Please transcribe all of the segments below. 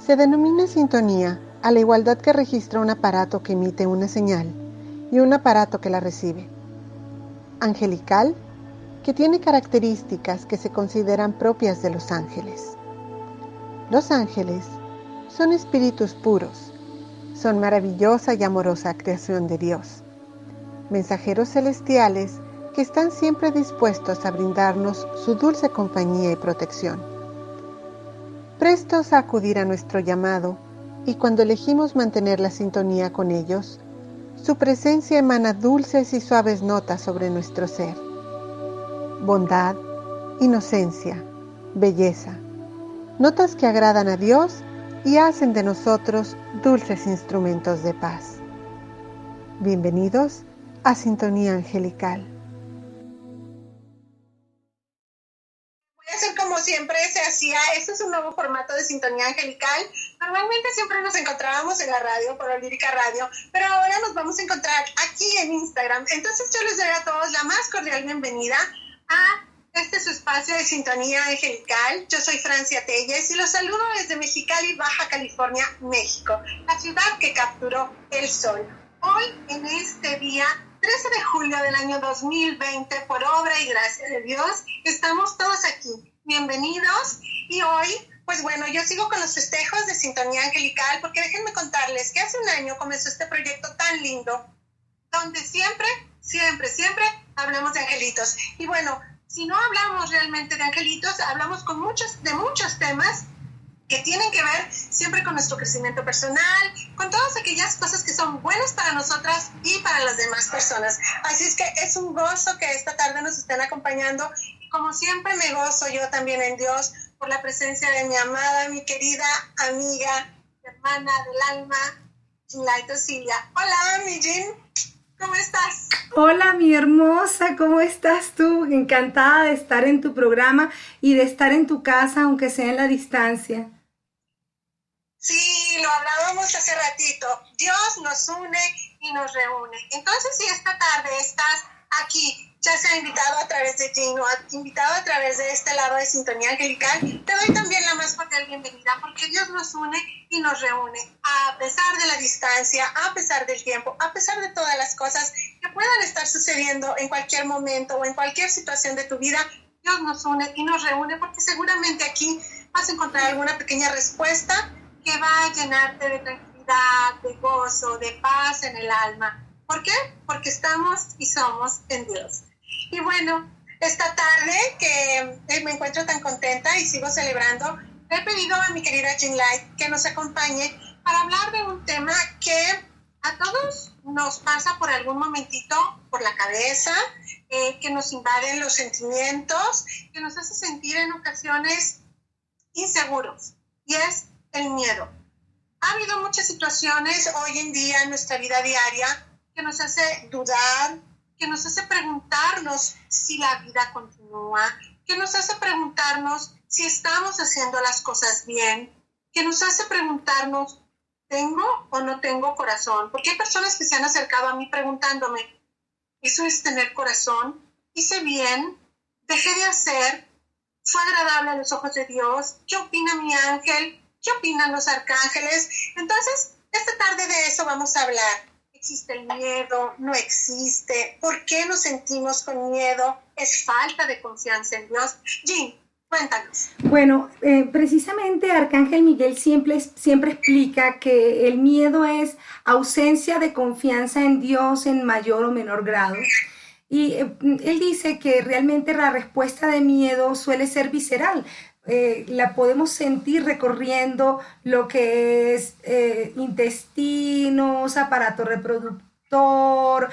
Se denomina sintonía a la igualdad que registra un aparato que emite una señal y un aparato que la recibe. Angelical, que tiene características que se consideran propias de los ángeles. Los ángeles son espíritus puros, son maravillosa y amorosa creación de Dios, mensajeros celestiales que están siempre dispuestos a brindarnos su dulce compañía y protección. Prestos a acudir a nuestro llamado, y cuando elegimos mantener la sintonía con ellos, su presencia emana dulces y suaves notas sobre nuestro ser. Bondad, inocencia, belleza, notas que agradan a Dios y hacen de nosotros dulces instrumentos de paz. Bienvenidos a Sintonía Angelical. Voy a hacer como siempre se hacía. Este es un nuevo formato de Sintonía Angelical. Normalmente siempre nos encontrábamos en la radio, por Olírica Radio, pero ahora nos vamos a encontrar aquí en Instagram. Entonces yo les doy a todos la más cordial bienvenida a este su espacio de Sintonía Angelical. Yo soy Francia Telles y los saludo desde Mexicali, Baja California, México, la ciudad que capturó el sol. Hoy, en este día 13 de julio del año 2020, por obra y gracia de Dios, estamos todos aquí. Bienvenidos. Y hoy, pues bueno, yo sigo con los festejos de Sintonía Angelical, porque déjenme contarles que hace un año comenzó este proyecto tan lindo, donde siempre hablamos de angelitos. Y bueno, si no hablamos realmente de angelitos, hablamos de muchos temas que tienen que ver siempre con nuestro crecimiento personal, con todas aquellas cosas que son buenas para nosotras y para las demás personas. Así es que es un gozo que esta tarde nos estén acompañando. Y como siempre me gozo yo también en Dios por la presencia de mi amada, mi querida amiga, hermana del alma, Jinlaito Silvia. Hola, mi Jin, ¿cómo estás? Hola, mi hermosa, ¿cómo estás tú? Encantada de estar en tu programa y de estar en tu casa, aunque sea en la distancia. Sí, lo hablábamos hace ratito. Dios nos une y nos reúne. Entonces, si esta tarde estás aquí, ya sea invitado a través de Gino, invitado a través de este lado de Sintonía Angelical, te doy también la más cordial bienvenida, porque Dios nos une y nos reúne, a pesar de la distancia, a pesar del tiempo, a pesar de todas las cosas que puedan estar sucediendo en cualquier momento o en cualquier situación de tu vida. Dios nos une y nos reúne, porque seguramente aquí vas a encontrar alguna pequeña respuesta que va a llenarte de tranquilidad, de gozo, de paz en el alma. ¿Por qué? Porque estamos y somos en Dios. Y bueno, esta tarde que me encuentro tan contenta y sigo celebrando, le he pedido a mi querida Jinlight que nos acompañe para hablar de un tema que a todos nos pasa por algún momentito por la cabeza, que nos invaden los sentimientos, que nos hace sentir en ocasiones inseguros, y es el miedo. Ha habido muchas situaciones hoy en día en nuestra vida diaria que nos hace dudar, que nos hace preguntarnos si la vida continúa, que nos hace preguntarnos si estamos haciendo las cosas bien, que nos hace preguntarnos, ¿tengo o no tengo corazón? Porque hay personas que se han acercado a mí preguntándome, ¿eso es tener corazón? ¿Hice bien? ¿Dejé de hacer? ¿Fue agradable a los ojos de Dios? ¿Qué opina mi ángel? ¿Qué opinan los arcángeles? Entonces, esta tarde de eso vamos a hablar. ¿Existe el miedo? ¿No existe? ¿Por qué nos sentimos con miedo? ¿Es falta de confianza en Dios? Jin, cuéntanos. Bueno, precisamente Arcángel Miguel siempre explica que el miedo es ausencia de confianza en Dios en mayor o menor grado. Y él dice que realmente la respuesta de miedo suele ser visceral. La podemos sentir recorriendo lo que es intestinos, aparato reproductor,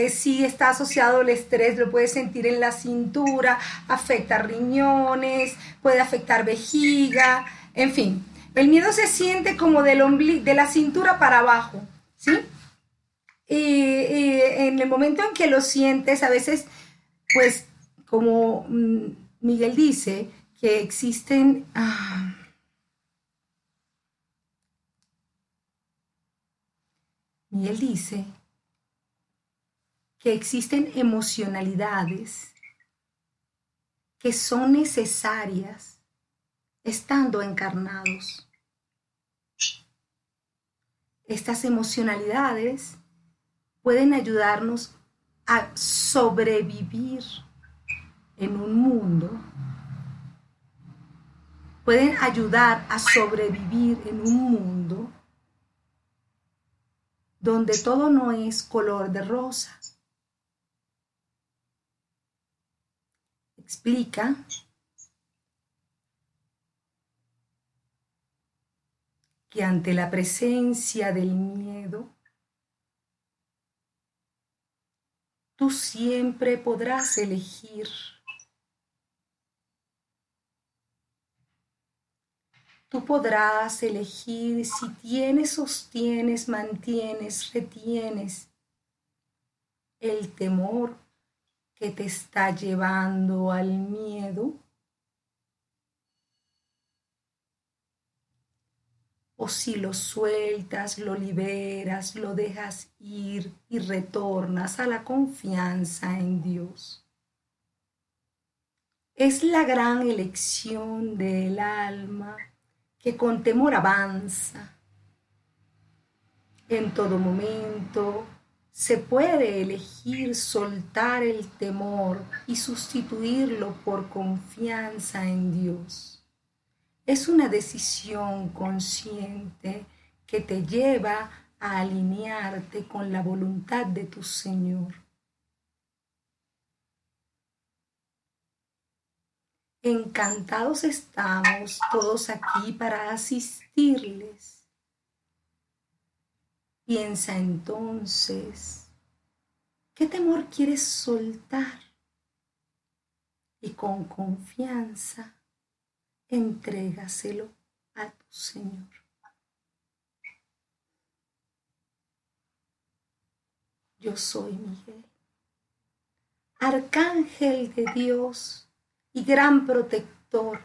si está asociado al estrés lo puedes sentir en la cintura, afecta riñones, puede afectar vejiga, en fin. El miedo se siente como de la cintura para abajo, ¿sí? Y en el momento en que lo sientes, a veces, pues, como Miguel dice, que existen... Miguel dice que existen emocionalidades que son necesarias estando encarnados. estas emocionalidades pueden ayudarnos a sobrevivir en un mundo, pueden ayudar a sobrevivir en un mundo donde todo no es color de rosa. Explica que ante la presencia del miedo, tú siempre podrás elegir. Tú podrás elegir si tienes, sostienes, mantienes, retienes el temor que te está llevando al miedo, o si lo sueltas, lo liberas, lo dejas ir y retornas a la confianza en Dios. Es la gran elección del alma que con temor avanza. En todo momento se puede elegir soltar el temor y sustituirlo por confianza en Dios. Es una decisión consciente que te lleva a alinearte con la voluntad de tu Señor. Encantados estamos todos aquí para asistirles. Piensa entonces, ¿qué temor quieres soltar? Y con confianza, entrégaselo a tu Señor. Yo soy Miguel, arcángel de Dios y gran protector.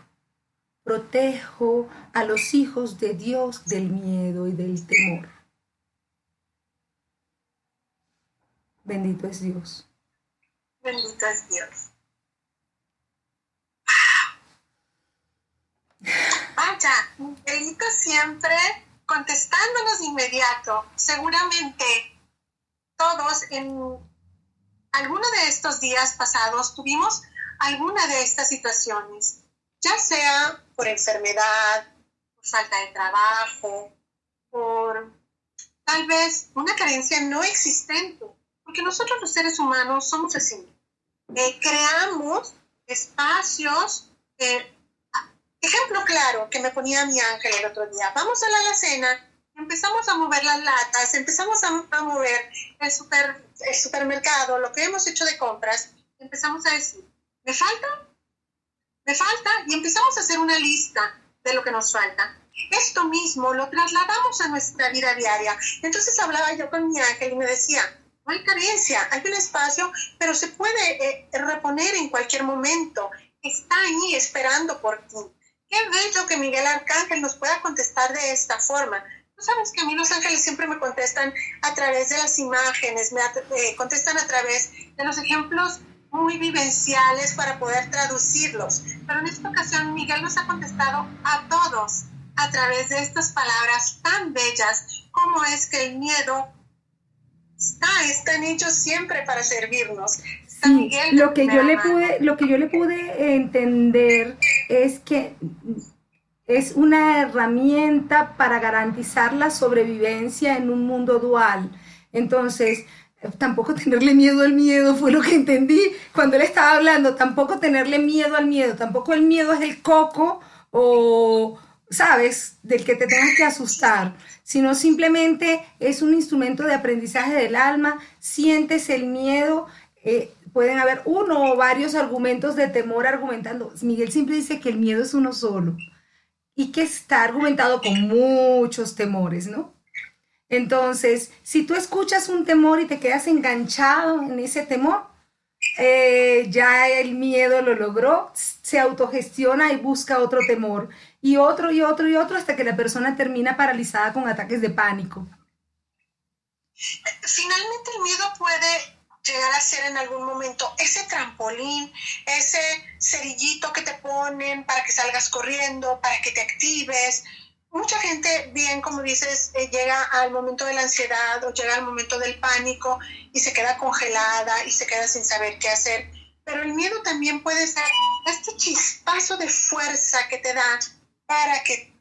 Protejo a los hijos de Dios del miedo y del temor. Bendito es Dios. Bendito es Dios. Vaya, Miguelito siempre contestándonos de inmediato. Seguramente todos en alguno de estos días pasados tuvimos alguna de estas situaciones, ya sea por enfermedad, por falta de trabajo, por tal vez una carencia no existente, porque nosotros los seres humanos somos así. Creamos espacios, ejemplo claro que me ponía mi ángel el otro día, vamos a la alacena, empezamos a mover las latas, empezamos a mover el supermercado, lo que hemos hecho de compras, empezamos a decir, ¿me falta? Y empezamos a hacer una lista de lo que nos falta. Esto mismo lo trasladamos a nuestra vida diaria. Entonces hablaba yo con mi ángel y me decía, no hay carencia, hay un espacio, pero se puede reponer en cualquier momento. Está ahí esperando por ti. Qué bello que Miguel Arcángel nos pueda contestar de esta forma. Tú sabes que a mí los ángeles siempre me contestan a través de las imágenes, me contestan a través de los ejemplos muy vivenciales para poder traducirlos. Pero en esta ocasión Miguel nos ha contestado a todos a través de estas palabras tan bellas, como es que el miedo están hechos siempre para servirnos. San Sí, Miguel lo que yo le pude entender es que es una herramienta para garantizar la sobrevivencia en un mundo dual. Entonces, tampoco tenerle miedo al miedo fue lo que entendí cuando él estaba hablando, tampoco tenerle miedo al miedo, tampoco el miedo es el coco o, sabes, del que te tengas que asustar, sino simplemente es un instrumento de aprendizaje del alma, sientes el miedo, pueden haber uno o varios argumentos de temor argumentando. Miguel siempre dice que el miedo es uno solo y que está argumentado con muchos temores, ¿no? Entonces, si tú escuchas un temor y te quedas enganchado en ese temor, ya el miedo lo logró, se autogestiona y busca otro temor, y otro, y otro, y otro, hasta que la persona termina paralizada con ataques de pánico. Finalmente el miedo puede llegar a ser en algún momento ese trampolín, ese cerillito que te ponen para que salgas corriendo, para que te actives, mucha gente, bien como dices, llega al momento de la ansiedad o llega al momento del pánico y se queda congelada y se queda sin saber qué hacer. Pero el miedo también puede ser este chispazo de fuerza que te da para que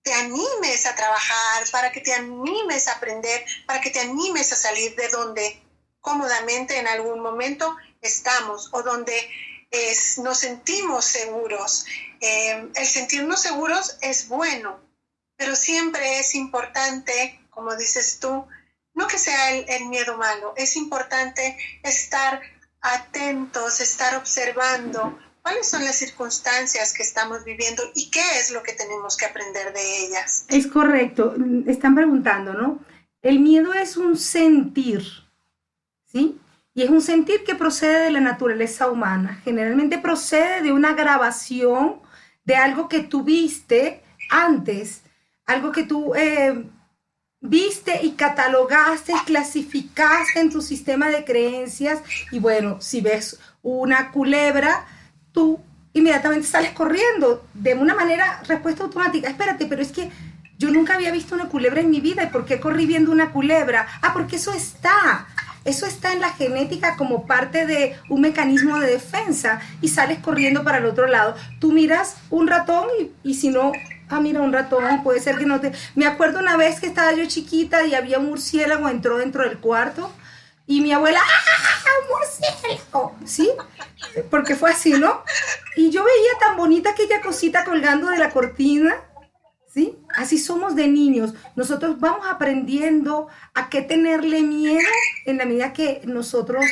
te animes a trabajar, para que te animes a aprender, para que te animes a salir de donde cómodamente en algún momento estamos o donde nos sentimos seguros. El sentirnos seguros es bueno, pero siempre es importante, como dices tú, no que sea el miedo malo, es importante estar atentos, estar observando cuáles son las circunstancias que estamos viviendo y qué es lo que tenemos que aprender de ellas. Es correcto. Están preguntando, ¿no? El miedo es un sentir, ¿sí? Y es un sentir que procede de la naturaleza humana. Generalmente procede de una grabación de algo que tú viste antes, algo que tú viste y catalogaste y clasificaste en tu sistema de creencias. Y bueno, si ves una culebra, tú inmediatamente sales corriendo de una manera, respuesta automática. Espérate, pero es que yo nunca había visto una culebra en mi vida. ¿Y por qué corrí viendo una culebra? Ah, porque eso está en la genética como parte de un mecanismo de defensa y sales corriendo para el otro lado. Tú miras un ratón y si no, mira un ratón, puede ser que no te... Me acuerdo una vez que estaba yo chiquita y había un murciélago, entró dentro del cuarto y mi abuela, ¡ah, un murciélago! ¿Sí? Porque fue así, ¿no? Y yo veía tan bonita aquella cosita colgando de la cortina, ¿sí? Así somos de niños. Nosotros vamos aprendiendo a qué tenerle miedo en la medida que nosotros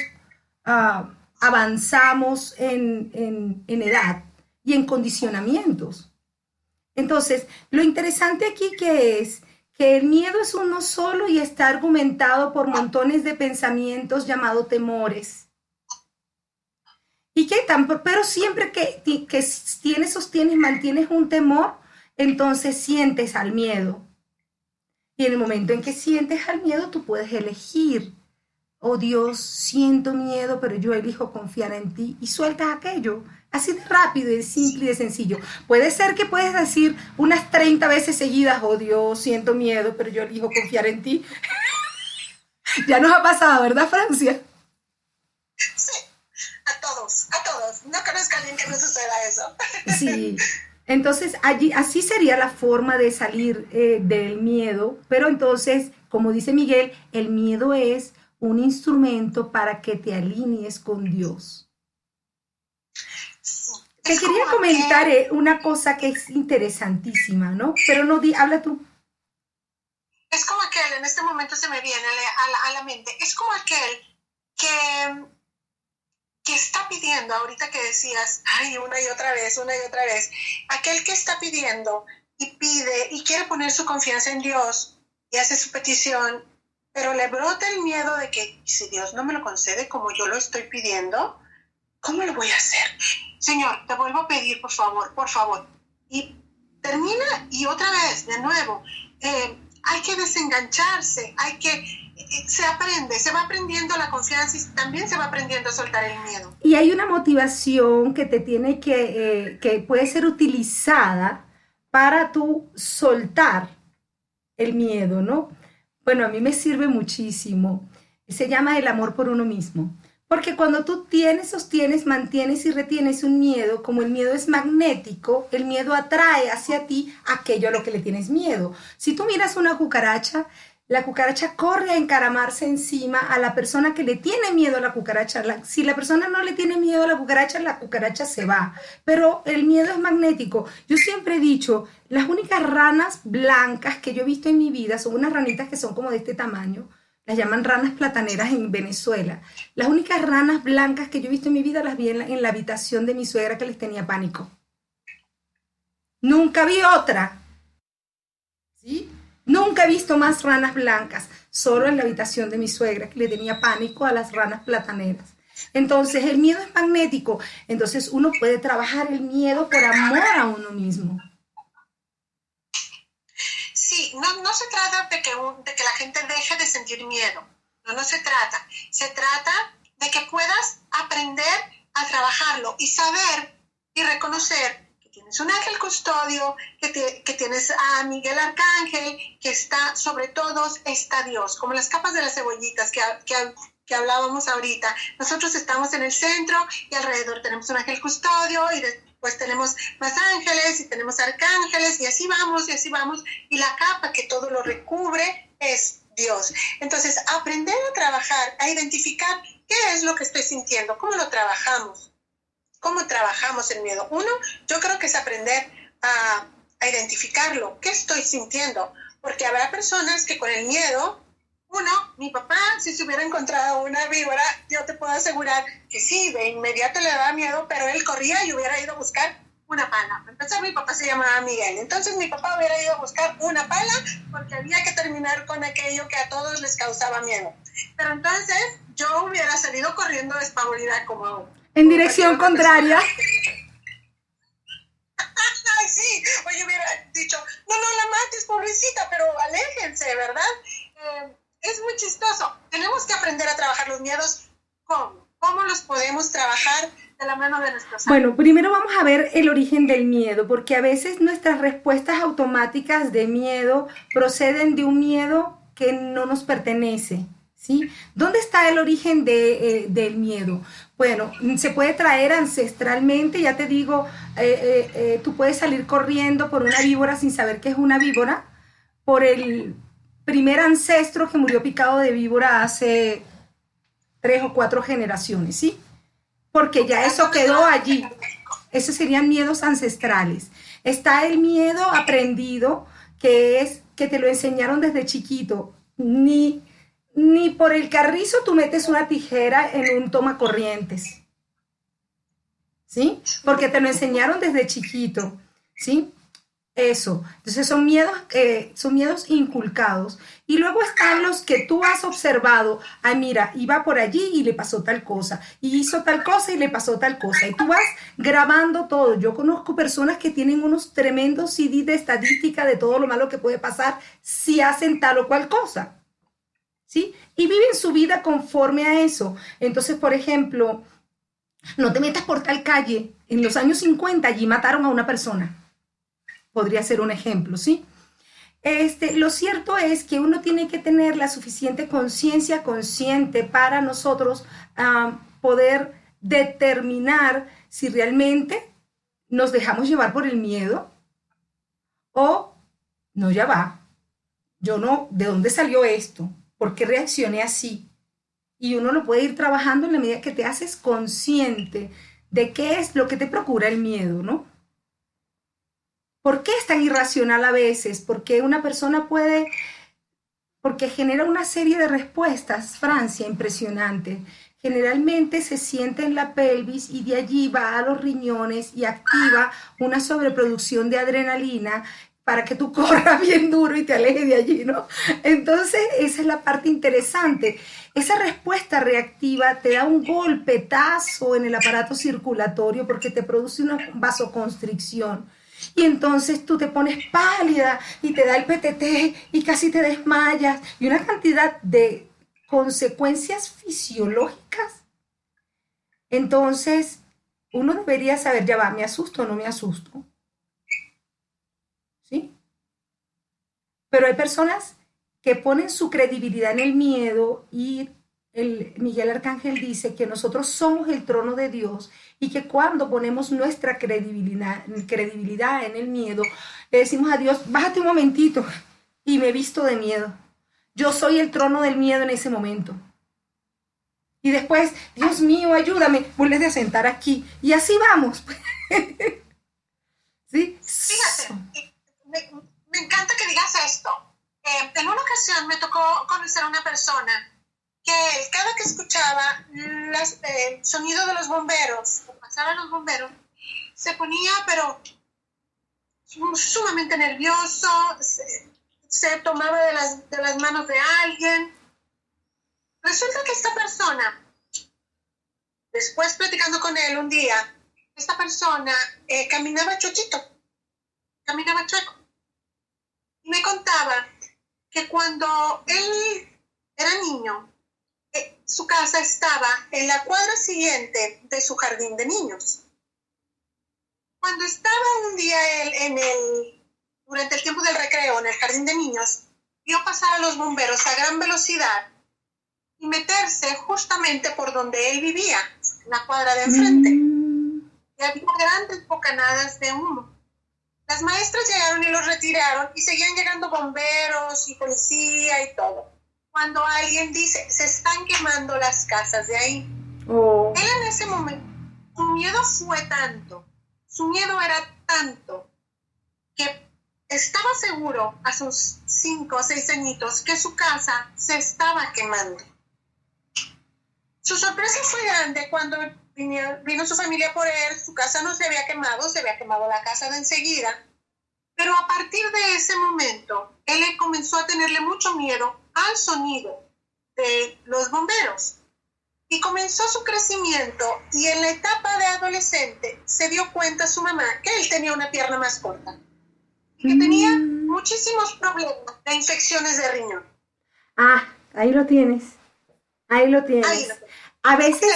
avanzamos en edad y en condicionamientos. Entonces, lo interesante aquí que es que el miedo es uno solo y está argumentado por montones de pensamientos llamados temores. Y que pero siempre que mantienes un temor, entonces sientes al miedo. Y en el momento en que sientes al miedo, tú puedes elegir. Oh Dios, siento miedo, pero yo elijo confiar en ti. Y sueltas aquello. Así de rápido, de simple y de sencillo. Puede ser que puedes decir unas 30 veces seguidas, oh Dios, siento miedo, pero yo elijo confiar en ti. Ya nos ha pasado, ¿verdad, Francia? Sí, a todos. No conozco a alguien que no suceda eso. Sí. Entonces, así sería la forma de salir del miedo, pero entonces, como dice Miguel, el miedo es un instrumento para que te alinees con Dios. Te quería comentar una cosa que es interesantísima, ¿no? Pero no, habla tú. Es como aquel, en este momento se me viene a la mente, es como aquel que está pidiendo, ahorita que decías, ay, una y otra vez, aquel que está pidiendo y pide y quiere poner su confianza en Dios y hace su petición, pero le brota el miedo de que si Dios no me lo concede como yo lo estoy pidiendo, ¿cómo lo voy a hacer? Señor, te vuelvo a pedir, por favor. Y termina y otra vez, de nuevo, hay que desengancharse, se va aprendiendo la confianza y también se va aprendiendo a soltar el miedo. Y hay una motivación que te tiene que puede ser utilizada para tú soltar el miedo, ¿no? Bueno, a mí me sirve muchísimo. Se llama el amor por uno mismo. Porque cuando tú sostienes, mantienes y retienes un miedo, como el miedo es magnético, el miedo atrae hacia ti aquello a lo que le tienes miedo. Si tú miras una cucaracha, la cucaracha corre a encaramarse encima a la persona que le tiene miedo a la cucaracha. Si la persona no le tiene miedo a la cucaracha se va. Pero el miedo es magnético. Yo siempre he dicho, las únicas ranas blancas que yo he visto en mi vida son unas ranitas que son como de este tamaño. Las llaman ranas plataneras en Venezuela. Las únicas ranas blancas que yo he visto en mi vida las vi en la habitación de mi suegra que les tenía pánico. Nunca vi otra. ¿Sí? Nunca he visto más ranas blancas, solo en la habitación de mi suegra que le tenía pánico a las ranas plataneras. Entonces el miedo es magnético. Entonces uno puede trabajar el miedo por amor a uno mismo. Sí, no se trata de que la gente deje de sentir miedo, no se trata. Se trata de que puedas aprender a trabajarlo y saber y reconocer que tienes un ángel custodio, que que tienes a Miguel Arcángel, que está sobre todos, está Dios, como las capas de las cebollitas que hablábamos ahorita. Nosotros estamos en el centro y alrededor tenemos un ángel custodio y después tenemos más ángeles y tenemos arcángeles y así vamos, y la capa que todo lo recubre es Dios. Entonces, aprender a trabajar, a identificar qué es lo que estoy sintiendo, cómo lo trabajamos, cómo trabajamos el miedo. Uno, yo creo que es aprender a identificarlo, qué estoy sintiendo, porque habrá personas que con el miedo, mi papá, si se hubiera encontrado una víbora, yo te puedo asegurar que sí, de inmediato le daba miedo, pero él corría y hubiera ido a buscar una pala. Para empezar, mi papá se llamaba Miguel, entonces mi papá hubiera ido a buscar una pala porque había que terminar con aquello que a todos les causaba miedo. Pero entonces yo hubiera salido corriendo despavorida como en dirección contraria. Ay, sí, oye, hubiera dicho, no la mates, pobrecita, pero aléjense, ¿verdad? Es muy chistoso. Tenemos que aprender a trabajar los miedos. ¿Cómo? ¿Cómo los podemos trabajar de la mano de nuestros ángeles? Bueno, primero vamos a ver el origen del miedo, porque a veces nuestras respuestas automáticas de miedo proceden de un miedo que no nos pertenece, ¿sí? ¿Dónde está el origen del miedo? Bueno, se puede traer ancestralmente, ya te digo, tú puedes salir corriendo por una víbora sin saber que es una víbora, por el primer ancestro que murió picado de víbora hace 3 o 4 generaciones, ¿sí? Porque ya eso quedó allí. Esos serían miedos ancestrales. Está el miedo aprendido, que es que te lo enseñaron desde chiquito. Ni por el carrizo tú metes una tijera en un tomacorrientes, ¿sí? Porque te lo enseñaron desde chiquito, ¿sí? Eso. Entonces son miedos inculcados. Y luego están los que tú has observado. Ay, mira, iba por allí y le pasó tal cosa. Y hizo tal cosa y le pasó tal cosa. Y tú vas grabando todo. Yo conozco personas que tienen unos tremendos CD de estadística de todo lo malo que puede pasar si hacen tal o cual cosa, ¿sí? Y viven su vida conforme a eso. Entonces, por ejemplo, no te metas por tal calle. En los años 50 allí mataron a una persona. Podría ser un ejemplo, ¿sí? Lo cierto es que uno tiene que tener la suficiente conciencia consciente para nosotros poder determinar si realmente nos dejamos llevar por el miedo o no, ya va. Yo no, ¿de dónde salió esto? ¿Por qué reaccioné así? Y uno lo puede ir trabajando en la medida que te haces consciente de qué es lo que te procura el miedo, ¿no? ¿Por qué es tan irracional a veces? Porque una persona porque genera una serie de respuestas, Francia, impresionante. Generalmente se siente en la pelvis y de allí va a los riñones y activa una sobreproducción de adrenalina para que tú corras bien duro y te alejes de allí, ¿no? Entonces, esa es la parte interesante. Esa respuesta reactiva te da un golpetazo en el aparato circulatorio porque te produce una vasoconstricción. Y entonces tú te pones pálida y te da el PTT y casi te desmayas y una cantidad de consecuencias fisiológicas. Entonces, uno debería saber, ya va, ¿me asusto o no me asusto? ¿Sí? Pero hay personas que ponen su credibilidad en el miedo y Miguel Arcángel dice que nosotros somos el trono de Dios y que cuando ponemos nuestra credibilidad en el miedo, le decimos a Dios, bájate un momentito y me visto de miedo. Yo soy el trono del miedo en ese momento. Y después, Dios mío, ayúdame, vuelves a sentar aquí. Y así vamos. ¿Sí? Fíjate, me encanta que digas esto. En una ocasión me tocó conocer a una persona que cada que escuchaba el sonido de los bomberos, o pasaban los bomberos, se ponía, pero sumamente nervioso, se tomaba de las manos de alguien. Resulta que esta persona, después platicando con él un día, esta persona caminaba chochito, caminaba chueco. Y me contaba que cuando él era niño, su casa estaba en la cuadra siguiente de su jardín de niños. Cuando estaba un día él durante el tiempo del recreo en el jardín de niños, vio pasar a los bomberos a gran velocidad y meterse justamente por donde él vivía, en la cuadra de enfrente. Y había grandes bocanadas de humo. Las maestras llegaron y los retiraron y seguían llegando bomberos y policía y todo. Cuando alguien dice, se están quemando las casas de ahí. Él en ese momento, su miedo fue tanto, su miedo era tanto, que estaba seguro a sus 5 o 6 añitos que su casa se estaba quemando. Su sorpresa fue grande cuando vino su familia por él. Su casa no se había quemado la casa de enseguida. Pero a partir de ese momento, él comenzó a tenerle mucho miedo al sonido de los bomberos. Y comenzó su crecimiento, y en la etapa de adolescente se dio cuenta su mamá que él tenía una pierna más corta y que tenía muchísimos problemas de infecciones de riñón. Ahí lo tienes. Ahí lo tienes. A veces,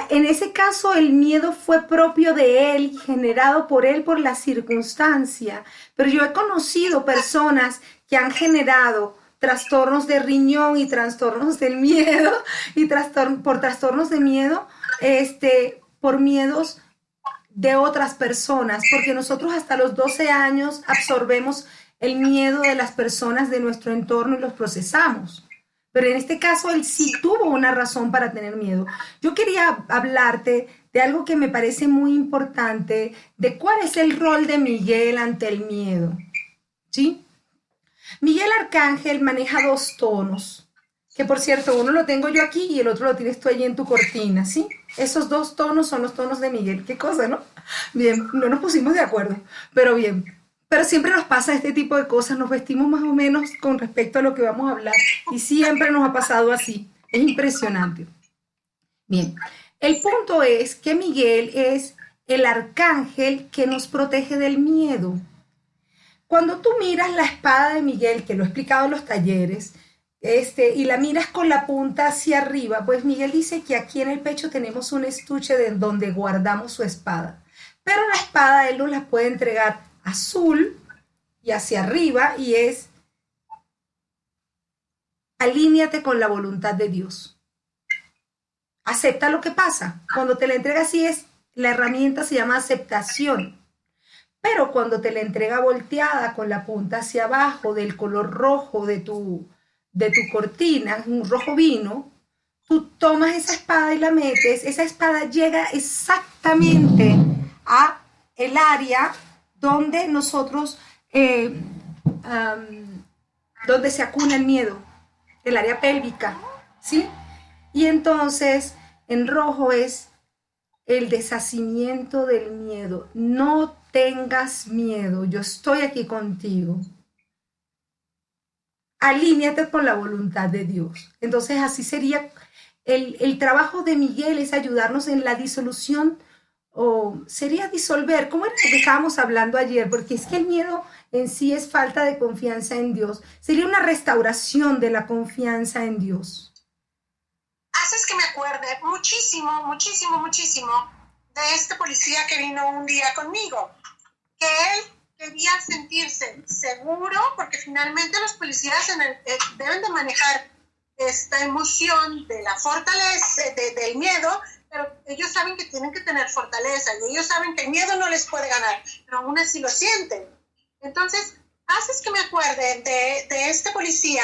en ese caso, el miedo fue propio de él, generado por él, por la circunstancia. Pero yo he conocido personas que han generado trastornos de riñón y trastornos del miedo, y por trastornos de miedo, por miedos de otras personas, porque nosotros hasta los 12 años absorbemos el miedo de las personas de nuestro entorno y los procesamos. Pero en este caso, él sí tuvo una razón para tener miedo. Yo quería hablarte de algo que me parece muy importante, de cuál es el rol de Miguel ante el miedo, ¿sí? Miguel Arcángel maneja 2 tonos, que por cierto, uno lo tengo yo aquí y el otro lo tienes tú allí en tu cortina, ¿sí? Esos 2 tonos son los tonos de Miguel. Qué cosa, ¿no? Bien, no nos pusimos de acuerdo, pero bien. Pero siempre nos pasa este tipo de cosas, nos vestimos más o menos con respecto a lo que vamos a hablar y siempre nos ha pasado así. Es impresionante. Bien, el punto es que Miguel es el arcángel que nos protege del miedo. Cuando tú miras la espada de Miguel, que lo he explicado en los talleres, y la miras con la punta hacia arriba, pues Miguel dice que aquí en el pecho tenemos un estuche de donde guardamos su espada. Pero la espada él nos la puede entregar azul y hacia arriba, y es: alíñate con la voluntad de Dios. Acepta lo que pasa. Cuando te la entrega así, la herramienta se llama aceptación. Pero cuando te la entrega volteada con la punta hacia abajo, del color rojo de tu cortina, un rojo vino, tú tomas esa espada y la metes. Esa espada llega exactamente a el área donde nosotros, donde se acuna el miedo, el área pélvica, ¿sí? Y entonces en rojo es el deshacimiento del miedo. No tengas miedo, yo estoy aquí contigo. Alíñate con la voluntad de Dios. Entonces así sería el trabajo de Miguel, es ayudarnos en la disolución, o sería disolver, como era lo que estábamos hablando ayer, porque es que el miedo en sí es falta de confianza en Dios. Sería una restauración de la confianza en Dios. Haces que me acuerde muchísimo de este policía que vino un día conmigo, que él quería sentirse seguro, porque finalmente los policías deben de manejar esta emoción de la fortaleza, del miedo, pero ellos saben que tienen que tener fortaleza, y ellos saben que el miedo no les puede ganar, pero aún así lo sienten. Entonces, haces que me acuerde de este policía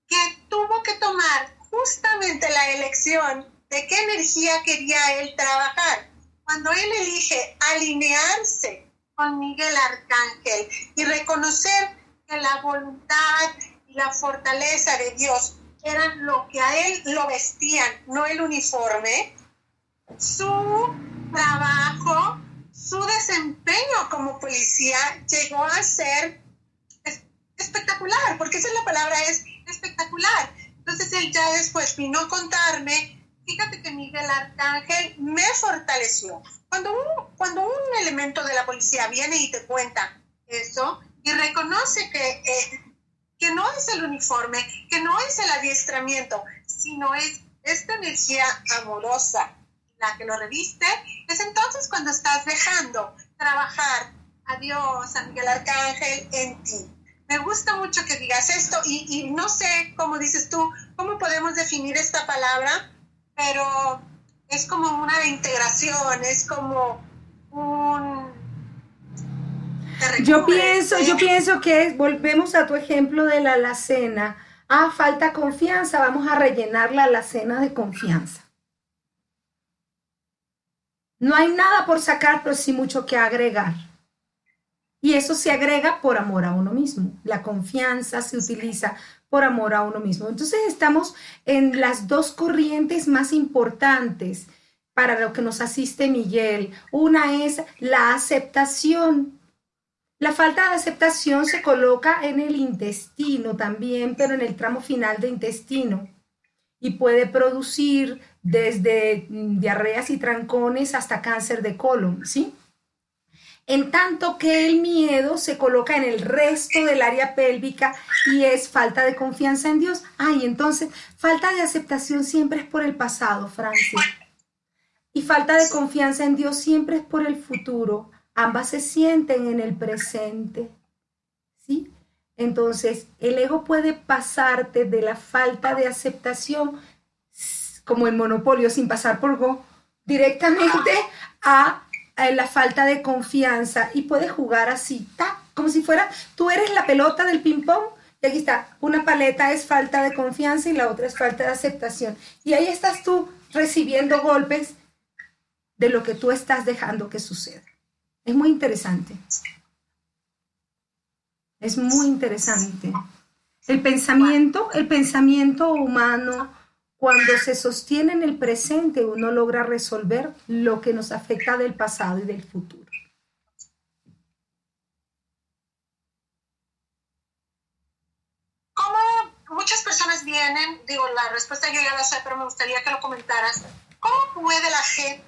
que tuvo que tomar justamente la elección de qué energía quería él trabajar. Cuando él elige alinearse con Miguel Arcángel y reconocer que la voluntad y la fortaleza de Dios eran lo que a él lo vestían, no el uniforme, su trabajo, su desempeño como policía llegó a ser espectacular, porque esa es la palabra, es espectacular. Entonces él ya después vino a contarme: fíjate que Miguel Arcángel me fortaleció. Cuando un elemento de la policía viene y te cuenta eso y reconoce que no es el uniforme, que no es el adiestramiento, sino es esta energía amorosa la que lo reviste, es entonces cuando estás dejando trabajar a Dios, a Miguel Arcángel en ti. Me gusta mucho que digas esto y no sé, como dices tú, cómo podemos definir esta palabra, pero es como una integración, es como un... Yo pienso que volvemos a tu ejemplo de la alacena. Ah, falta confianza, vamos a rellenar la alacena de confianza. No hay nada por sacar, pero sí mucho que agregar. Y eso se agrega por amor a uno mismo. La confianza se utiliza por amor a uno mismo. Entonces estamos en las dos corrientes más importantes para lo que nos asiste Miguel. Una es la aceptación. La falta de aceptación se coloca en el intestino también, pero en el tramo final de intestino. Y puede producir desde diarreas y trancones hasta cáncer de colon, ¿sí? En tanto que el miedo se coloca en el resto del área pélvica y es falta de confianza en Dios. Ay, entonces, falta de aceptación siempre es por el pasado, Francis. Y falta de confianza en Dios siempre es por el futuro. Ambas se sienten en el presente, ¿sí? Entonces, el ego puede pasarte de la falta de aceptación, como el monopolio, sin pasar por go, directamente a la falta de confianza y puede jugar así, ¡ta! Como si fuera, tú eres la pelota del ping pong y aquí está, una paleta es falta de confianza y la otra es falta de aceptación. Y ahí estás tú recibiendo golpes de lo que tú estás dejando que suceda. Es muy interesante. Es muy interesante. El pensamiento humano, cuando se sostiene en el presente, uno logra resolver lo que nos afecta del pasado y del futuro. ¿Cómo muchas personas vienen? Digo, la respuesta yo ya la sé, pero me gustaría que lo comentaras. ¿Cómo puede la gente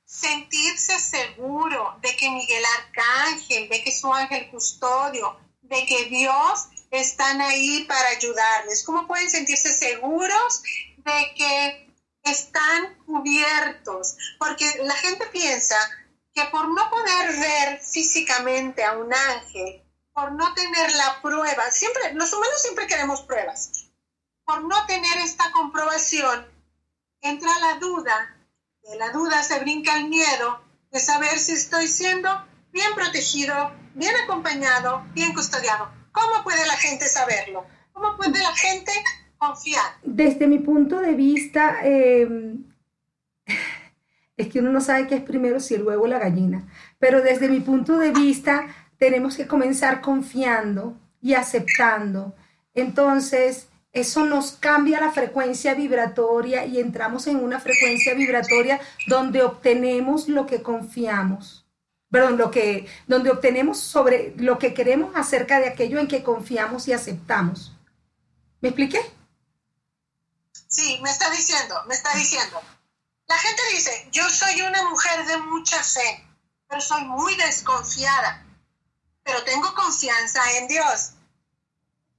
sentirse seguro de que Miguel Arcángel, de que su ángel custodio, de que Dios están ahí para ayudarles? ¿Cómo pueden sentirse seguros de que están cubiertos? Porque la gente piensa que por no poder ver físicamente a un ángel, por no tener la prueba, siempre, los humanos siempre queremos pruebas, por no tener esta comprobación, entra la duda. De la duda se brinca el miedo de saber si estoy siendo bien protegido, bien acompañado, bien custodiado. ¿Cómo puede la gente saberlo? ¿Cómo puede la gente confiar? Desde mi punto de vista, es que uno no sabe qué es primero, si el huevo o la gallina, pero desde mi punto de vista tenemos que comenzar confiando y aceptando. Entonces, eso nos cambia la frecuencia vibratoria y entramos en una frecuencia vibratoria donde obtenemos lo que confiamos. Perdón, donde obtenemos sobre lo que queremos acerca de aquello en que confiamos y aceptamos. ¿Me expliqué? Sí, me está diciendo. La gente dice, yo soy una mujer de mucha fe, pero soy muy desconfiada, pero tengo confianza en Dios.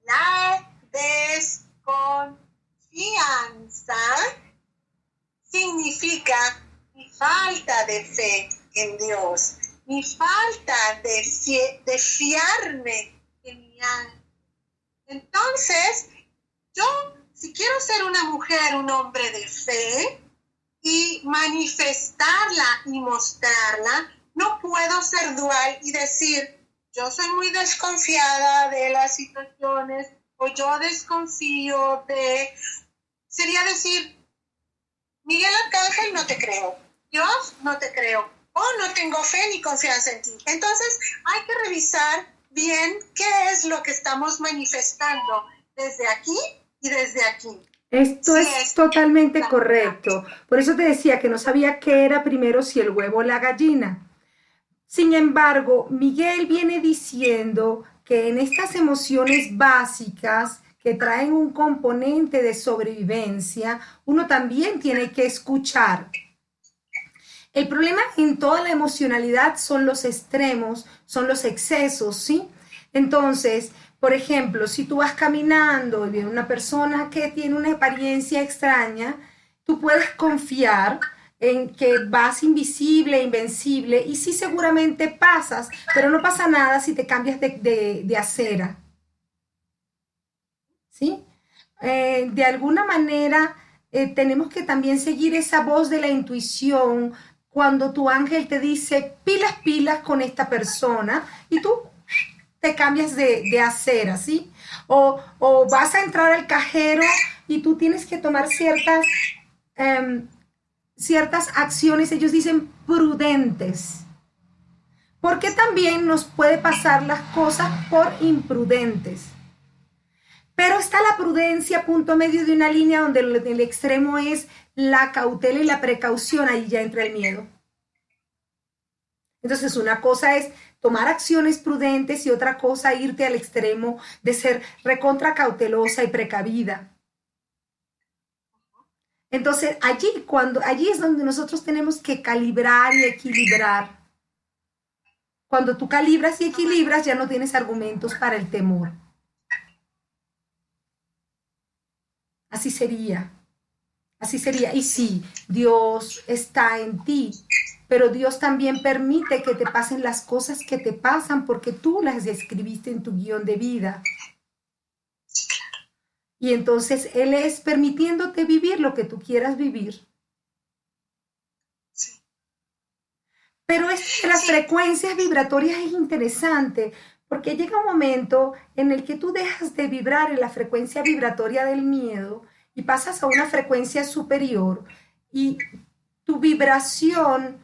La desconfianza significa mi falta de fe en Dios, mi falta de fiarme en mi ángel. Entonces, yo, si quiero ser una mujer, un hombre de fe y manifestarla y mostrarla, no puedo ser dual y decir, yo soy muy desconfiada de las situaciones o yo desconfío de... Sería decir, Miguel Arcángel, no te creo. Dios, no te creo. O no tengo fe ni confianza en ti. Entonces, hay que revisar bien qué es lo que estamos manifestando desde aquí y desde aquí. Esto sí, es totalmente correcto. Por eso te decía que no sabía qué era primero, si el huevo o la gallina. Sin embargo, Miguel viene diciendo que en estas emociones básicas que traen un componente de sobrevivencia, uno también tiene que escuchar. El problema en toda la emocionalidad son los extremos, son los excesos, ¿sí? Entonces, por ejemplo, si tú vas caminando y viene una persona que tiene una apariencia extraña, tú puedes confiar en que vas invisible, invencible, y sí seguramente pasas, pero no pasa nada si te cambias de acera, ¿sí? De alguna manera tenemos que también seguir esa voz de la intuición cuando tu ángel te dice pilas, pilas con esta persona y tú te cambias de acera, ¿sí? O vas a entrar al cajero y tú tienes que tomar um, ciertas acciones, ellos dicen prudentes, porque también nos puede pasar las cosas por imprudentes. Pero está la prudencia, punto medio de una línea donde el extremo es la cautela y la precaución, ahí ya entra el miedo. Entonces, una cosa es tomar acciones prudentes y otra cosa irte al extremo de ser recontra cautelosa y precavida. Entonces, allí es donde nosotros tenemos que calibrar y equilibrar. Cuando tú calibras y equilibras, ya no tienes argumentos para el temor. Así sería. Así sería. Y sí, Dios está en ti, pero Dios también permite que te pasen las cosas que te pasan porque tú las escribiste en tu guión de vida. Y entonces Él es permitiéndote vivir lo que tú quieras vivir. Pero esto de las frecuencias vibratorias es interesante porque llega un momento en el que tú dejas de vibrar en la frecuencia vibratoria del miedo y pasas a una frecuencia superior y tu vibración,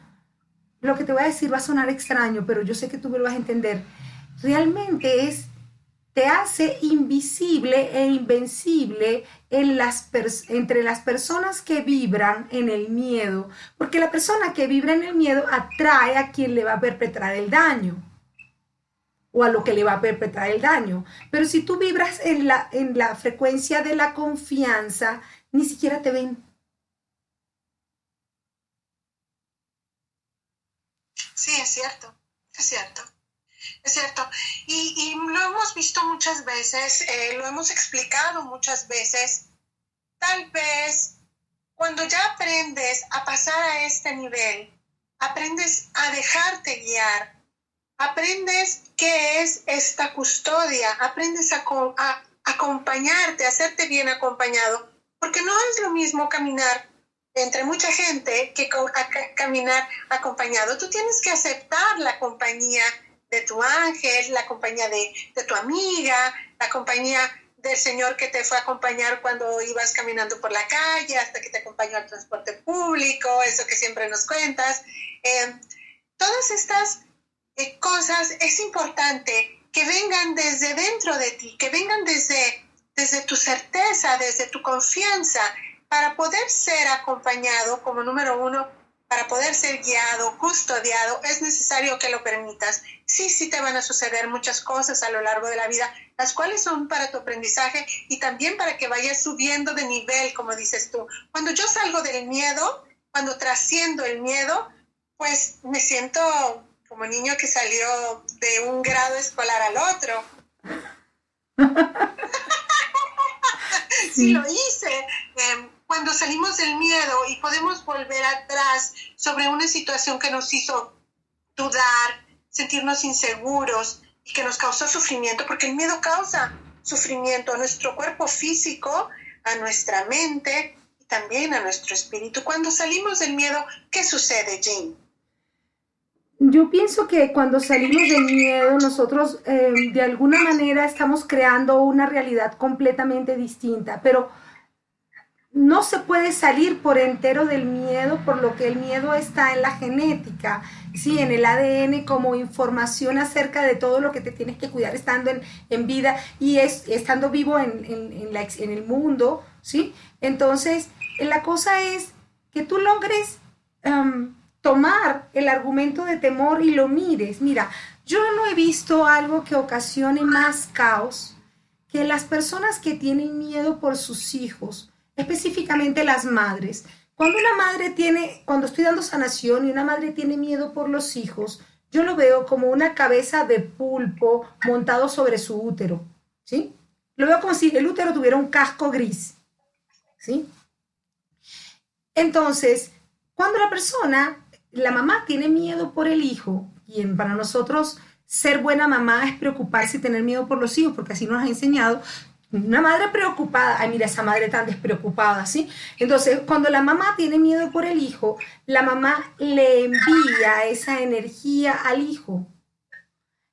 lo que te voy a decir va a sonar extraño, pero yo sé que tú me lo vas a entender, realmente te hace invisible e invencible entre las personas que vibran en el miedo, porque la persona que vibra en el miedo atrae a quien le va a perpetrar el daño o a lo que le va a perpetrar el daño. Pero si tú vibras en la frecuencia de la confianza, ni siquiera te ven. Sí, es cierto, es cierto. Es cierto, y lo hemos visto muchas veces, lo hemos explicado muchas veces. Tal vez cuando ya aprendes a pasar a este nivel, aprendes a dejarte guiar, aprendes qué es esta custodia, aprendes a acompañarte, a hacerte bien acompañado, porque no es lo mismo caminar entre mucha gente que caminar acompañado. Tú tienes que aceptar la compañía de tu ángel, la compañía de tu amiga, la compañía del señor que te fue a acompañar cuando ibas caminando por la calle, hasta que te acompañó al transporte público, eso que siempre nos cuentas. Todas estas cosas es importante que vengan desde dentro de ti, que vengan desde tu certeza, desde tu confianza, para poder ser acompañado como número uno. Para poder ser guiado, custodiado, es necesario que lo permitas. Sí te van a suceder muchas cosas a lo largo de la vida, las cuales son para tu aprendizaje y también para que vayas subiendo de nivel, como dices tú. Cuando yo salgo del miedo, cuando trasciendo el miedo, pues me siento como niño que salió de un grado escolar al otro. Sí, lo hice. Cuando salimos del miedo y podemos volver atrás sobre una situación que nos hizo dudar, sentirnos inseguros y que nos causó sufrimiento, porque el miedo causa sufrimiento a nuestro cuerpo físico, a nuestra mente y también a nuestro espíritu. Cuando salimos del miedo, ¿qué sucede, Jean? Yo pienso que cuando salimos del miedo, nosotros de alguna manera estamos creando una realidad completamente distinta, pero no se puede salir por entero del miedo, por lo que el miedo está en la genética, ¿sí? En el ADN como información acerca de todo lo que te tienes que cuidar estando en vida y estando vivo en el mundo, ¿sí? Entonces, la cosa es que tú logres tomar el argumento de temor y lo mires. Mira, yo no he visto algo que ocasione más caos que las personas que tienen miedo por sus hijos, específicamente las madres. Cuando estoy dando sanación y una madre tiene miedo por los hijos, yo lo veo como una cabeza de pulpo montado sobre su útero, ¿sí? Lo veo como si el útero tuviera un casco gris, ¿sí? Entonces, Cuando la mamá tiene miedo por el hijo, y para nosotros ser buena mamá es preocuparse y tener miedo por los hijos, porque así nos ha enseñado. Una madre preocupada, ay, mira esa madre tan despreocupada, ¿sí? Entonces, cuando la mamá tiene miedo por el hijo, la mamá le envía esa energía al hijo.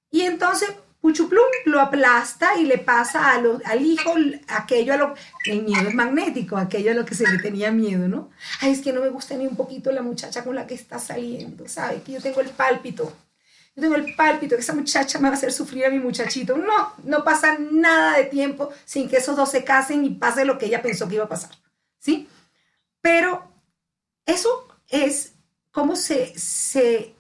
Y entonces, Puchuplum lo aplasta y le pasa al hijo aquello el miedo es magnético, aquello a lo que se le tenía miedo, ¿no? Ay, es que no me gusta ni un poquito la muchacha con la que está saliendo, ¿sabes? Que yo tengo el pálpito. Yo tengo el pálpito, que esa muchacha me va a hacer sufrir a mi muchachito. No, no pasa nada de tiempo sin que esos dos se casen y pase lo que ella pensó que iba a pasar, ¿sí? Pero eso es cómo se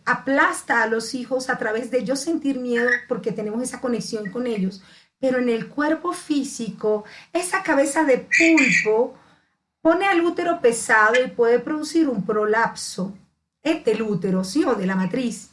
aplasta a los hijos a través de yo sentir miedo porque tenemos esa conexión con ellos. Pero en el cuerpo físico, esa cabeza de pulpo pone al útero pesado y puede producir un prolapso del útero, ¿sí? O de la matriz.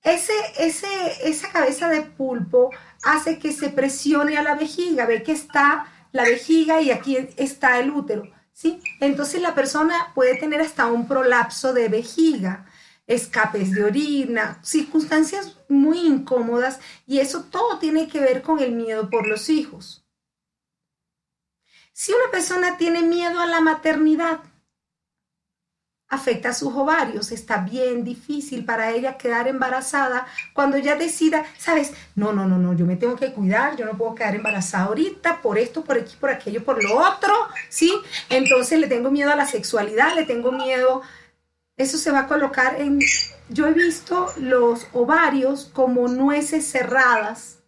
Esa cabeza de pulpo hace que se presione a la vejiga, ve que está la vejiga y aquí está el útero, ¿sí? Entonces la persona puede tener hasta un prolapso de vejiga, escapes de orina, circunstancias muy incómodas, y eso todo tiene que ver con el miedo por los hijos. Si una persona tiene miedo a la maternidad, afecta a sus ovarios, está bien difícil para ella quedar embarazada cuando ya decida, ¿sabes? No, yo me tengo que cuidar, yo no puedo quedar embarazada ahorita por esto, por aquí, por aquello, por lo otro, ¿sí? Entonces le tengo miedo a la sexualidad, le tengo miedo, eso se va a colocar en, yo he visto los ovarios como nueces cerradas,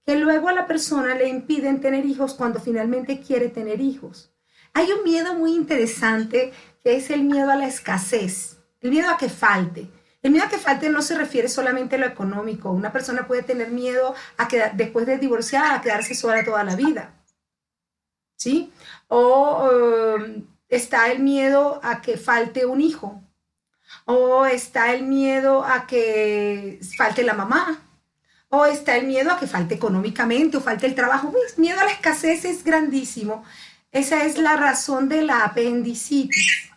que luego a la persona le impiden tener hijos cuando finalmente quiere tener hijos. Hay un miedo muy interesante que es el miedo a la escasez, el miedo a que falte. El miedo a que falte no se refiere solamente a lo económico. Una persona puede tener miedo a quedar, después de divorciada, a quedarse sola toda la vida, ¿sí? O está el miedo a que falte un hijo, o está el miedo a que falte la mamá, o está el miedo a que falte económicamente o falte el trabajo. El miedo a la escasez es grandísimo. Esa es la razón de la apendicitis,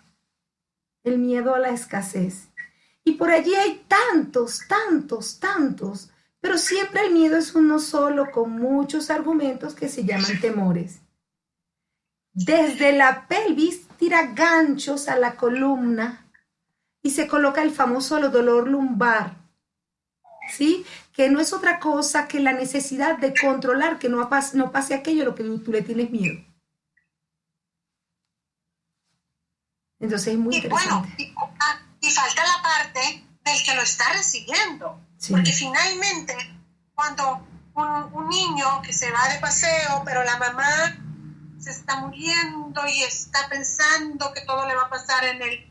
el miedo a la escasez. Y por allí hay tantos, pero siempre el miedo es uno solo con muchos argumentos que se llaman temores. Desde la pelvis tira ganchos a la columna y se coloca el famoso dolor lumbar, ¿sí? Que no es otra cosa que la necesidad de controlar que no pase aquello a lo que tú le tienes miedo. Entonces es muy interesante. Bueno, y falta la parte del que lo está recibiendo, sí. Porque finalmente cuando un niño que se va de paseo, pero la mamá se está muriendo y está pensando que todo le va a pasar en el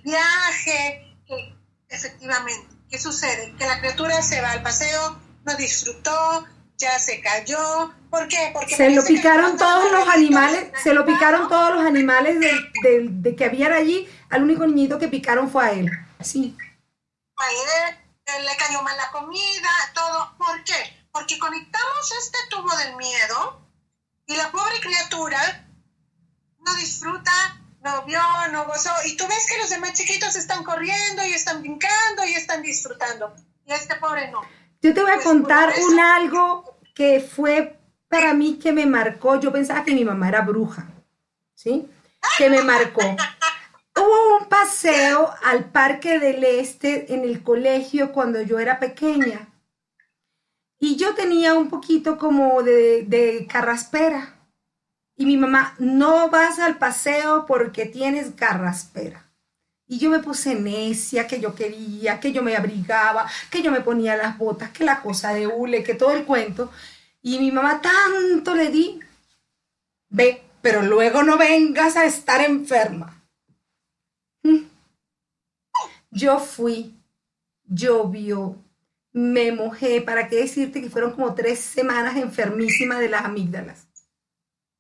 viaje, que efectivamente, ¿qué sucede? Que la criatura se va al paseo, no disfrutó, ya se cayó. ¿Por qué? Porque se lo picaron todos los animales, de que habían allí, al único niñito que picaron fue a él. Sí. A él le cayó mal la comida, todo. ¿Por qué? Porque conectamos este tubo del miedo y la pobre criatura no disfruta, no vio, no gozó. Y tú ves que los demás chiquitos están corriendo y están brincando y están disfrutando. Y este pobre no. Yo te voy a contar algo que fue para mí que me marcó. Yo pensaba que mi mamá era bruja, ¿sí? Que me marcó. Hubo un paseo al Parque del Este en el colegio cuando yo era pequeña. Y yo tenía un poquito como de carraspera. Y mi mamá, no vas al paseo porque tienes carraspera. Y yo me puse necia, que yo quería, que yo me abrigaba, que yo me ponía las botas, que la cosa de hule, que todo el cuento. Y mi mamá tanto le di, ve, pero luego no vengas a estar enferma. Yo fui, llovió, me mojé, ¿para qué decirte que fueron como 3 semanas enfermísima de las amígdalas?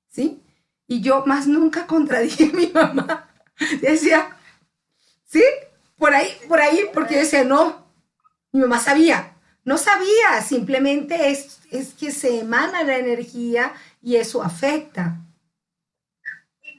¿Sí? Y yo más nunca contradije a mi mamá. Decía, ¿sí? Por ahí, porque yo decía, no, mi mamá sabía. No sabía, simplemente es que se emana la energía y eso afecta.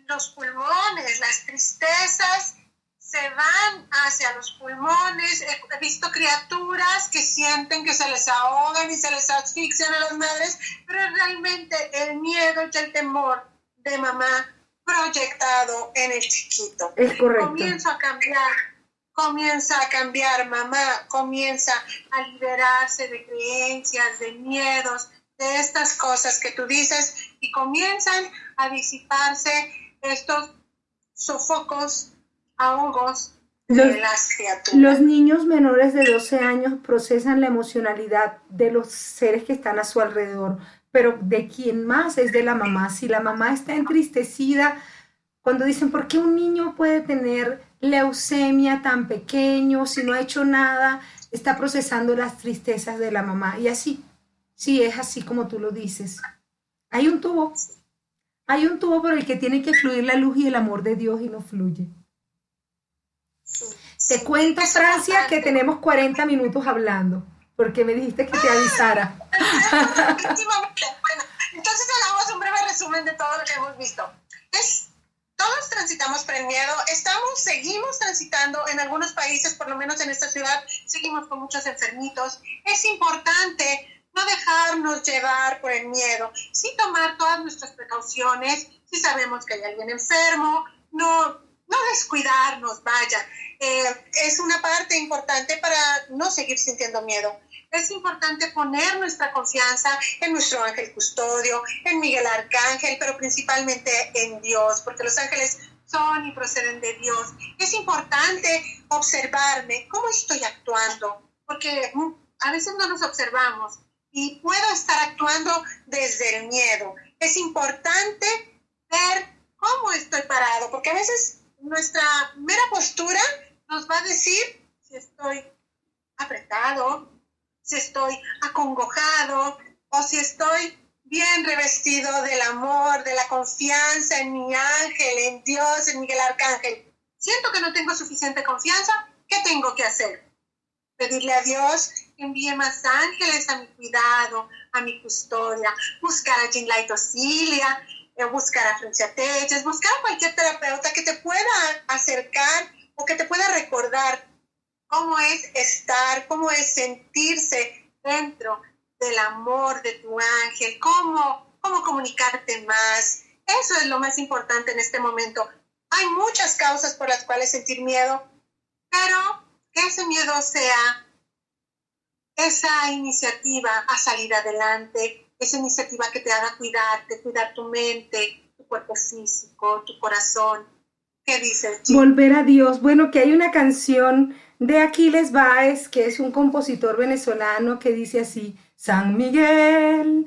los pulmones, las tristezas se van hacia los pulmones. He visto criaturas que sienten que se les ahogan y se les asfixian a las madres, pero realmente el miedo y el temor de mamá proyectado en el chiquito. Es correcto. Comienza a cambiar mamá, comienza a liberarse de creencias, de miedos, de estas cosas que tú dices, y comienzan a disiparse estos sofocos, ahogos de las criaturas. Los niños menores de 12 años procesan la emocionalidad de los seres que están a su alrededor, pero de quién más es de la mamá. Si la mamá está entristecida, cuando dicen, ¿por qué un niño puede tener leucemia tan pequeño si no ha hecho nada? Está procesando las tristezas de la mamá. Y así, sí, es así como tú lo dices. Hay un tubo por el que tiene que fluir la luz y el amor de Dios y no fluye. Te cuento, Francia, que tenemos 40 minutos hablando, porque me dijiste que te avisara. Bueno, entonces hagamos un breve resumen de todo lo que hemos visto. Todos transitamos por el miedo, seguimos transitando en algunos países, por lo menos en esta ciudad, seguimos con muchos enfermitos. Es importante no dejarnos llevar por el miedo, sí tomar todas nuestras precauciones, si sabemos que hay alguien enfermo, no descuidarnos, vaya. Es una parte importante para no seguir sintiendo miedo. Es importante poner nuestra confianza en nuestro ángel custodio, en Miguel Arcángel, pero principalmente en Dios, porque los ángeles son y proceden de Dios. Es importante observarme cómo estoy actuando, porque a veces no nos observamos y puedo estar actuando desde el miedo. Es importante ver cómo estoy parado, porque a veces nuestra mera postura nos va a decir si estoy apretado, si estoy acongojado o si estoy bien revestido del amor, de la confianza en mi ángel, en Dios, en Miguel Arcángel. Siento que no tengo suficiente confianza, ¿qué tengo que hacer? Pedirle a Dios que envíe más ángeles a mi cuidado, a mi custodia, buscar a Jean Light Osilia, buscar a Francia Telles, buscar a cualquier terapeuta que te pueda acercar o que te pueda recordar cómo es estar, cómo es sentirse dentro del amor de tu ángel, cómo comunicarte más. Eso es lo más importante en este momento. Hay muchas causas por las cuales sentir miedo, pero que ese miedo sea esa iniciativa a salir adelante, esa iniciativa que te haga cuidarte, cuidar tu mente, tu cuerpo físico, tu corazón. ¿Qué dices, Jean? Volver a Dios. Bueno, que hay una canción de Aquiles Báez, que es un compositor venezolano, que dice así: San Miguel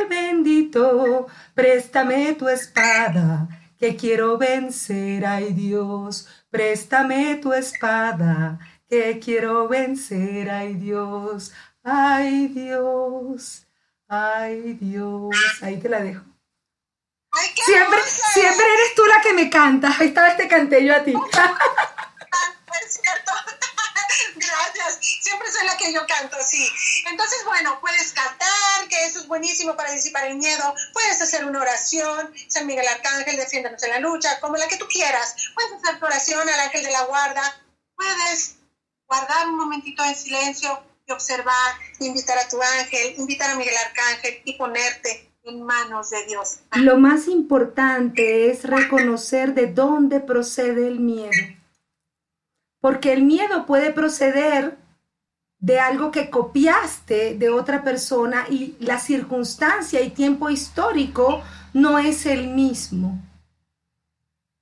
bendito, préstame tu espada, que quiero vencer, ay Dios, préstame tu espada, que quiero vencer, ay Dios, ay Dios, ay Dios. Ahí te la dejo. ¡Ay, qué Siempre eres tú la que me canta. Esta vez te canté yo a ti. Es cierto. Gracias. Siempre soy la que yo canto, sí. Entonces, bueno, puedes cantar, que eso es buenísimo para disipar el miedo. Puedes hacer una oración, San Miguel Arcángel, defiéndanos en la lucha, como la que tú quieras. Puedes hacer tu oración al ángel de la guarda. Puedes guardar un momentito en silencio y observar, invitar a tu ángel, invitar a Miguel Arcángel y ponerte en manos de Dios. Lo más importante es reconocer de dónde procede el miedo. Porque el miedo puede proceder de algo que copiaste de otra persona y la circunstancia y tiempo histórico no es el mismo.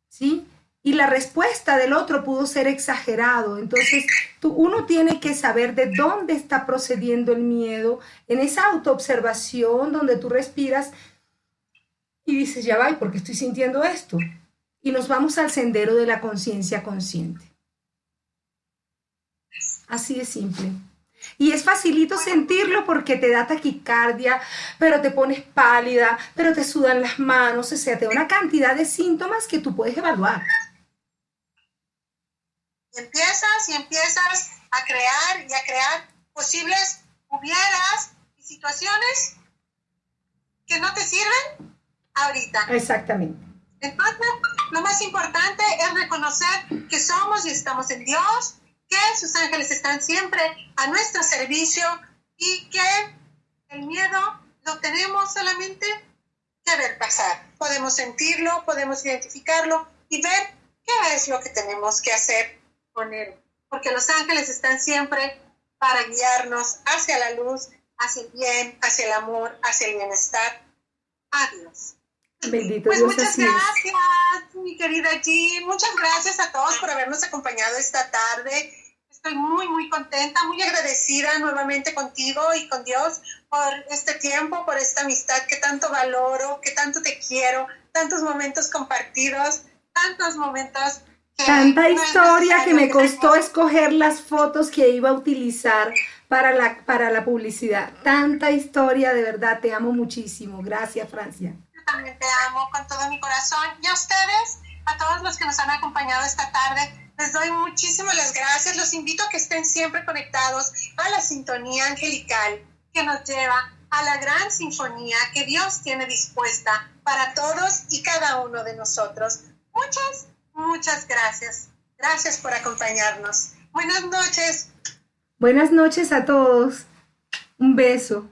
¿Sí? Y la respuesta del otro pudo ser exagerado. Entonces, uno tiene que saber de dónde está procediendo el miedo en esa autoobservación donde tú respiras y dices, ya va, ¿por qué estoy sintiendo esto? Y nos vamos al sendero de la conciencia consciente. Así de simple. Y es facilito sentirlo porque te da taquicardia, pero te pones pálida, pero te sudan las manos, o sea, te da una cantidad de síntomas que tú puedes evaluar. Y empiezas a crear posibles hubieras y situaciones que no te sirven ahorita. Exactamente. Entonces, lo más importante es reconocer que somos y estamos en Dios, que sus ángeles están siempre a nuestro servicio y que el miedo lo tenemos solamente que ver pasar. Podemos sentirlo, podemos identificarlo y ver qué es lo que tenemos que hacer con él. Porque los ángeles están siempre para guiarnos hacia la luz, hacia el bien, hacia el amor, hacia el bienestar. Adiós. Bendito Pues Dios, muchas así es. gracias, mi querida Jean. Muchas gracias a todos por habernos acompañado esta tarde. Estoy muy, muy contenta, muy agradecida nuevamente contigo y con Dios por este tiempo, por esta amistad que tanto valoro, que tanto te quiero, tantos momentos compartidos, tantos momentos que Tanta no es historia que necesario me costó tengamos. escoger las fotos que iba a utilizar para la publicidad. Tanta historia, de verdad, te amo muchísimo. Gracias, Francia. Yo también te amo con todo mi corazón. Y a ustedes, a todos los que nos han acompañado esta tarde, les doy muchísimas las gracias. Los invito a que estén siempre conectados a la sintonía angelical que nos lleva a la gran sinfonía que Dios tiene dispuesta para todos y cada uno de nosotros. Muchas, muchas gracias. Gracias por acompañarnos. Buenas noches. Buenas noches a todos. Un beso.